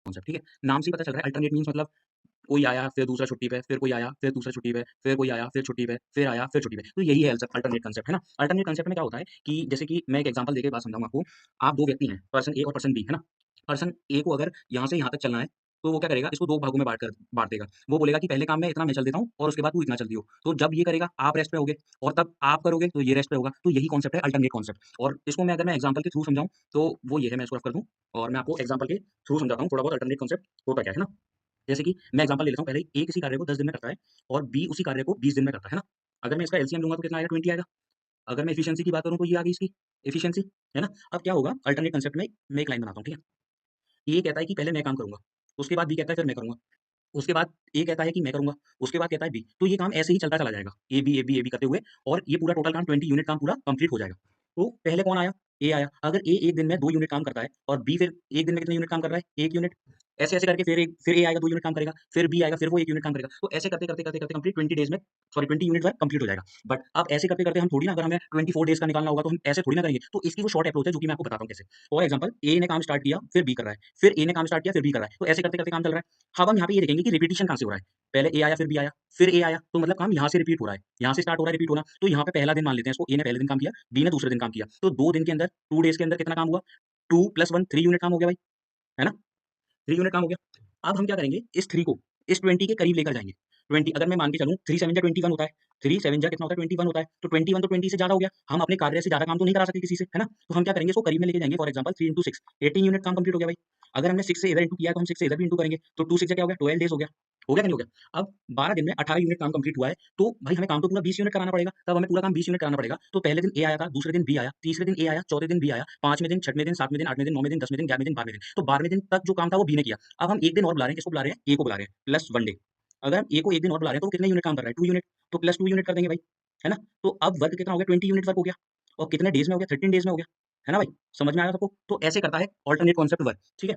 Concept, ठीक है? नाम से ही पता चल रहा है अल्टरनेट मीन्स मतलब कोई आया, फिर दूसरा छुट्टी पे, फिर कोई आया, फिर दूसरा छुट्टी पे, फिर कोई आया, फिर छुट्टी पे, फिर आया, फिर छुट्टी पे। तो यही है अल्टरनेट कांसेप्ट, है ना? अल्टरनेट कांसेप्ट में क्या होता है कि जैसे कि मैं एक एग्जांपल देके बात समझाऊँगा आपको। आप 2 व्यक्ति हैं, पर्सन ए और पर्सन बी, है ना? पर्सन ए को अगर यहाँ से यहाँ तक चलना है, तो वो क्या करेगा, इसको 2 भागों में बाँट देगा। वो बोलेगा कि पहले काम में इतना मैं चल देता हूँ और उसके बाद तू इतना चल दियो। तो जब ये करेगा, आप रेस्ट पे होगे और तब आप करोगे, तो ये रेस्ट पे होगा। तो यही कांसेप्ट है अल्टरनेट कांसेप्ट और इसको मैं अगर मैं एग्जांपल के थ्रू समझाऊँ, तो वो ये है, मैं इसको रफ कर दूँ और मैं आपको एग्जांपल के थ्रू समझाता हूँ थोड़ा बहुत अल्टरनेट कांसेप्ट होता क्या है ना? जैसे कि मैं एग्जांपल ले लेता हूँ, पहले ए किसी कार्य को 10 दिन में करता है और बी उसी कार्य को 20 दिन में करता है ना? अगर मैं इसका एलसीएम लूँगा तो कितना आएगा? 20 आएगा। अगर मैं एफिशिएंसी की बात करूँ तो ये आ गई इसकी एफिशिएंसी, है ना? अब क्या होगा अल्टरनेट कांसेप्ट में मैं एक लाइन बनाता हूँ, ठीक है? ए कहता है कि पहले मैं काम करूँगा, उसके बाद बी कहता है फिर मैं करूँगा, उसके बाद ए कहता है कि मैं करूँगा, उसके बाद कहता है बी। तो ये काम ऐसे ही चलता चला जाएगा, ए, बी, ए, बी, ए, बी करते हुए और ये पूरा टोटल काम 20 यूनिट काम पूरा कंप्लीट हो जाएगा। तो पहले कौन आया? ए आया। अगर ए 1 दिन में 2 यूनिट काम करता है और बी फिर 1 दिन में कितने यूनिट काम कर रहा है? 1 यूनिट। ऐसे-ऐसे करके फिर ए आएगा 2 यूनिट काम करेगा, फिर बी आएगा, फिर वो 1 यूनिट काम करेगा। तो ऐसे करते कंप्लीट 20 डेज़ में सॉरी 20 यूनिट वर्क कंप्लीट हो जाएगा। बट अब ऐसे करते-करते हम थोड़ी ना अगर हमें 24 डेज़ का निकालना होगा तो हम ऐसे थोड़ी ना करेंगे। तो इसकी वो शॉर्ट अप्रोच है जो कि मैं आपको बताता हूँ कैसे। फॉर एग्जांपल ए ने काम स्टार्ट किया, फिर बी कर रहा है, फिर ए ने काम स्टार्ट किया, फिर बी कर रहा है। तो ऐसे करते-करते काम चल रहा है। अब हम यहाँ पे ये देखेंगे कि रिपीटिशन कहाँ से हो रहा है। पहले ए आया, फिर बी आया, फिर ए आया, तो मतलब काम यहाँ से रिपीट हो रहा है। यहाँ से स्टार्ट हो रहा है रिपीट होना। तो यहाँ पे पहला दिन मान लेते हैं इसको, ए ने पहले दिन काम किया, बी ने दूसरे दिन काम किया। तो 2 दिन के अंदर 2 डेज़ के अंदर कितना काम हुआ? 2 + 1 3 यूनिट काम हो गया भाई, है ना? 3 यूनिट काम हो गया। अब हम क्या करेंगे, इस 3 को इस 20 के करीब लेकर जाएँगे। 20 अगर मैं मान के चलूँ 3 7 जा 21 होता है, 3 7 जा कितना होता है 21 होता है, तो 21 तो 20 से ज़्यादा हो गया। हम अपने कार्य से ज़्यादा काम तो नहीं करा सकते किसी से, है ना? तो हम क्या करेंगे इसको करीब में लेके जाएँगे फॉर एग्जांपल 3 6 18 यूनिट काम कंप्लीट हो गया भाई। अगर हमने 6 से इधर इंटू किया है तो हम 6 से इधर भी इंटू करेंगे, तो 2 6 जा क्या हो गया 12 डेज़ हो गया। हो गया कि नहीं हो गया? अब 12 दिन में 18 यूनिट काम कंप्लीट हुआ है, तो भाई हमें काम तो पूरा 20 यूनिट कराना पड़ेगा, तब हमें पूरा काम 20 यूनिट कराना पड़ेगा। तो पहले दिन ए आया था, दूसरे दिन बी आया, तीसरे दिन ए आया, चौथे दिन बी आया, 5वें दिन, 6वें दिन, 7वें दिन, 8वें दिन, 9वें दिन, 10वें दिन, 11वें दिन, 12वें दिन। तो 12वें दिन तक जो काम था वो बी ने किया। अब हम 1 दिन और बुला रहे हैं, किसको बुला रहे हैं? ए को बुला रहे हैं, प्लस 1 डे। अगर हम ए को 1 दिन और बुला रहे हैं तो वो कितने यूनिट काम कर रहा है? 2 यूनिट, तो प्लस 2 यूनिट कर देंगे भाई, है ना? तो अब वर्क कितना हो गया? 20 यूनिट वर्क हो गया और कितने डेज़ में हो गया? 13 डेज़ में हो गया, है ना भाई? समझ में आया सबको? तो ऐसे करता है अल्टरनेट कांसेप्ट वर्क, ठीक है?